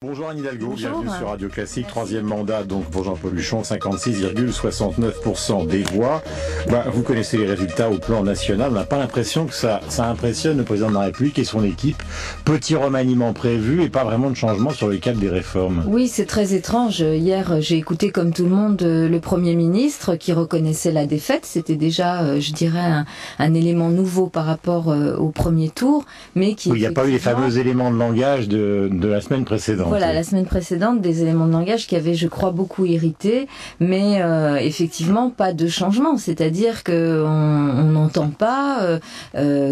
Bonjour Anne Hidalgo, Bonjour. bienvenue sur Radio Classique, troisième mandat donc pour Jean-Paul Huchon, 56,69% des voix. Vous connaissez les résultats au plan national, on n'a pas l'impression que ça impressionne le président de la République et son équipe. Petit remaniement prévu et pas vraiment de changement sur le cadre des réformes. Oui, c'est très étrange. Hier, j'ai écouté comme tout le monde le Premier ministre qui reconnaissait la défaite. C'était déjà, je dirais, un élément nouveau par rapport au premier tour, mais qui... Oui, il n'y a pas eu les fameux éléments de langage de la semaine précédente. Voilà, la semaine précédente, des éléments de langage qui avaient, je crois, beaucoup irrité, mais effectivement, pas de changement. C'est-à-dire que on n'entend pas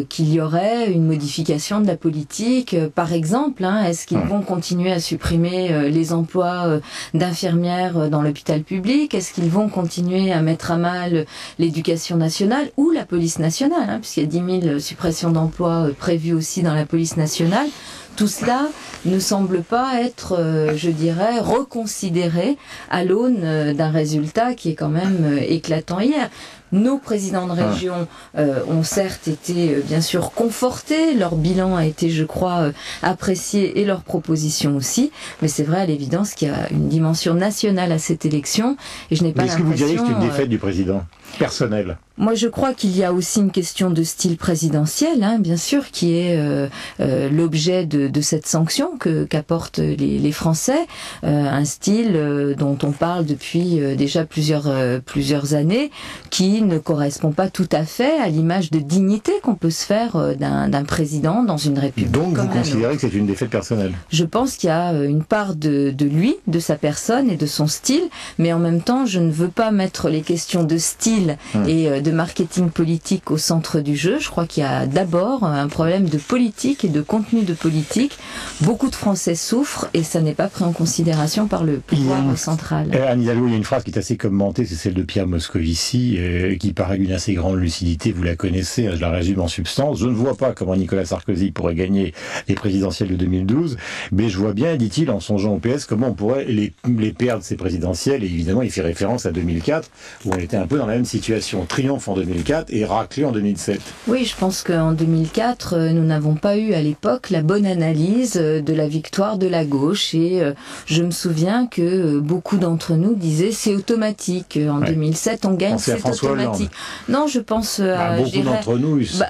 qu'il y aurait une modification de la politique. Par exemple, est-ce qu'ils vont continuer à supprimer les emplois d'infirmières dans l'hôpital public? Est-ce qu'ils vont continuer à mettre à mal l'éducation nationale ou la police nationale, puisqu'il y a 10 000 suppressions d'emplois prévues aussi dans la police nationale? Tout cela ne semble pas être, je dirais, reconsidéré à l'aune d'un résultat qui est quand même éclatant hier. Nos présidents de région ont certes été bien sûr confortés, leur bilan a été, je crois, apprécié et leurs propositions aussi, mais c'est vrai à l'évidence qu'il y a une dimension nationale à cette élection et je n'ai pas l'impression... Est-ce que vous diriez que c'est une défaite du président personnel? Moi, je crois qu'il y a aussi une question de style présidentiel, bien sûr, qui est l'objet de cette sanction qu'apportent les Français, un style dont on parle depuis déjà plusieurs années, qui ne correspond pas tout à fait à l'image de dignité qu'on peut se faire d'un président dans une république. Donc vous considérez que c'est une défaite personnelle? Je pense qu'il y a une part de lui, de sa personne et de son style, mais en même temps, je ne veux pas mettre les questions de style et de marketing politique au centre du jeu. Je crois qu'il y a d'abord un problème de politique et de contenu de politique. Beaucoup de Français souffrent et ça n'est pas pris en considération par le pouvoir central. Anne Hidalgo, il y a une phrase qui est assez commentée, c'est celle de Pierre Moscovici, qui paraît d'une assez grande lucidité, vous la connaissez, je la résume en substance. Je ne vois pas comment Nicolas Sarkozy pourrait gagner les présidentielles de 2012, mais je vois bien, dit-il, en songeant au PS, comment on pourrait les perdre, ces présidentielles, et évidemment il fait référence à 2004, où on était un peu dans la même situation. Triomphe en 2004 et raclé en 2007. Oui, je pense qu'en 2004, nous n'avons pas eu à l'époque la bonne analyse de la victoire de la gauche et je me souviens que beaucoup d'entre nous disaient c'est automatique. En 2007, on gagne, c'est automatique. Non, je pense à...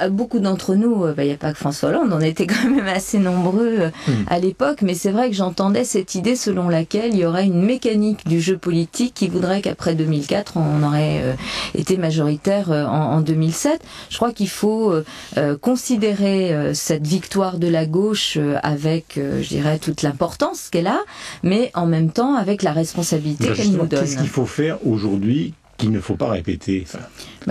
beaucoup d'entre nous, il n'y a pas que François Hollande, on était quand même assez nombreux à l'époque, mais c'est vrai que j'entendais cette idée selon laquelle il y aurait une mécanique du jeu politique qui voudrait qu'après 2004, on aurait été majoritaire en 2007. Je crois qu'il faut considérer cette victoire de la gauche avec, je dirais, toute l'importance qu'elle a, mais en même temps avec la responsabilité qu'elle nous donne. Qu'est-ce qu'il faut faire aujourd'hui qu'il ne faut pas répéter?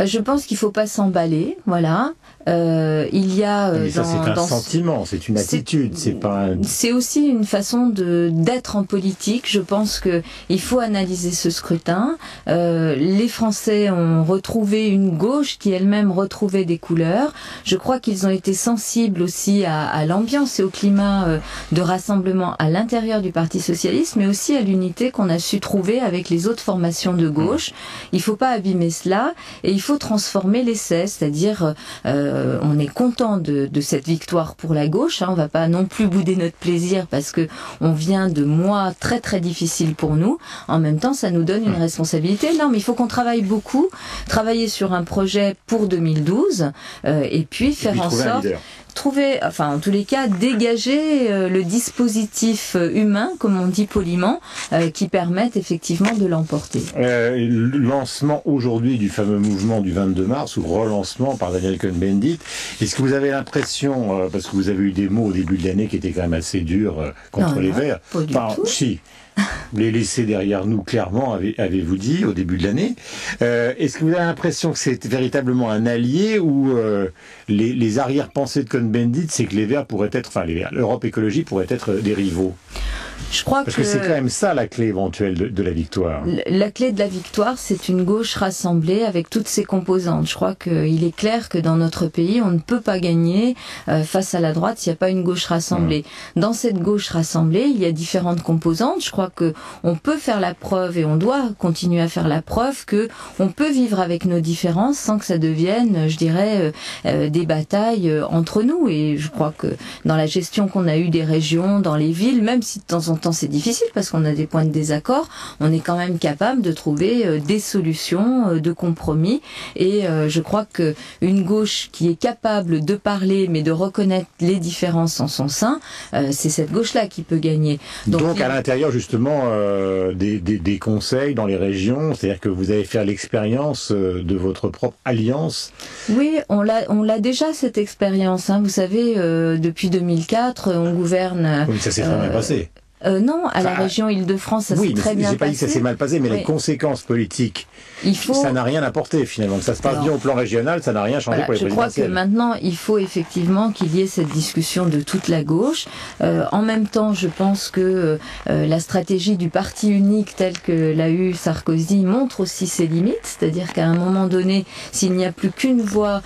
Je pense qu'il ne faut pas s'emballer, voilà. Il y a mais ça c'est un sentiment, c'est une attitude, c'est pas c'est aussi une façon d'être en politique. Je pense que il faut analyser ce scrutin. Les Français ont retrouvé une gauche qui elle-même retrouvait des couleurs. Je crois qu'ils ont été sensibles aussi à l'ambiance et au climat de rassemblement à l'intérieur du Parti socialiste, mais aussi à l'unité qu'on a su trouver avec les autres formations de gauche. Il faut pas abîmer cela et il faut transformer l'essai, c'est-à-dire on est content de cette victoire pour la gauche. On va pas non plus bouder notre plaisir parce que on vient de mois très très difficiles pour nous. En même temps, ça nous donne une responsabilité. Non, mais il faut qu'on travaille beaucoup, travailler sur un projet pour 2012 et puis faire en sorte en tous les cas, dégager le dispositif humain, comme on dit poliment, qui permette effectivement de l'emporter. Lancement aujourd'hui du fameux mouvement du 22 mars, ou relancement par Daniel Cohn-Bendit. Est-ce que vous avez l'impression, parce que vous avez eu des mots au début de l'année qui étaient quand même assez durs contre les Verts, pas du tout. Si, les laisser derrière nous, clairement, avez-vous dit au début de l'année. Est-ce que vous avez l'impression que c'est véritablement un allié ou les arrière-pensées de Cohn-Bendit, c'est que les Verts pourraient être, l'Europe Écologie pourrait être des rivaux? Je crois Parce que c'est quand même ça la clé éventuelle de la victoire. La clé de la victoire, c'est une gauche rassemblée avec toutes ses composantes. Je crois qu'il est clair que dans notre pays, on ne peut pas gagner face à la droite s'il n'y a pas une gauche rassemblée. Dans cette gauche rassemblée, il y a différentes composantes. Je crois que on peut faire la preuve et on doit continuer à faire la preuve que on peut vivre avec nos différences sans que ça devienne, je dirais, des batailles entre nous. Et je crois que dans la gestion qu'on a eue des régions, dans les villes, même si de temps temps en temps c'est difficile parce qu'on a des points de désaccord, on est quand même capable de trouver des solutions, de compromis. Et je crois que une gauche qui est capable de parler mais de reconnaître les différences en son sein, c'est cette gauche-là qui peut gagner. Donc à l'intérieur justement des conseils dans les régions, c'est-à-dire que vous allez faire l'expérience de votre propre alliance. Oui, on l'a déjà cette expérience. Hein. Vous savez, depuis 2004, on gouverne. Oui, ça s'est très bien passé. Non, à la région Île-de-France, ça s'est très bien passé. Oui, j'ai pas dit que ça s'est mal passé, mais les conséquences politiques, ça n'a rien apporté finalement. Que ça se passe bien au plan régional, ça n'a rien changé pour les présidentielles. Je crois que maintenant, il faut effectivement qu'il y ait cette discussion de toute la gauche. En même temps, je pense que la stratégie du parti unique telle que l'a eu Sarkozy montre aussi ses limites. C'est-à-dire qu'à un moment donné, s'il n'y a plus qu'une voix,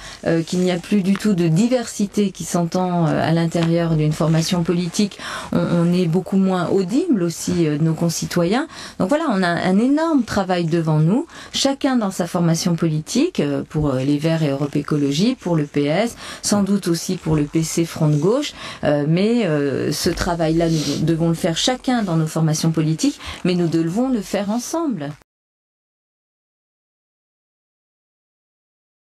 qu'il n'y a plus du tout de diversité qui s'entend à l'intérieur d'une formation politique, on est beaucoup moins audible aussi de nos concitoyens. Donc voilà, on a un énorme travail devant nous, chacun dans sa formation politique, pour les Verts et Europe Écologie, pour le PS, sans doute aussi pour le PC Front de Gauche, mais ce travail-là, nous devons le faire chacun dans nos formations politiques, mais nous devons le faire ensemble.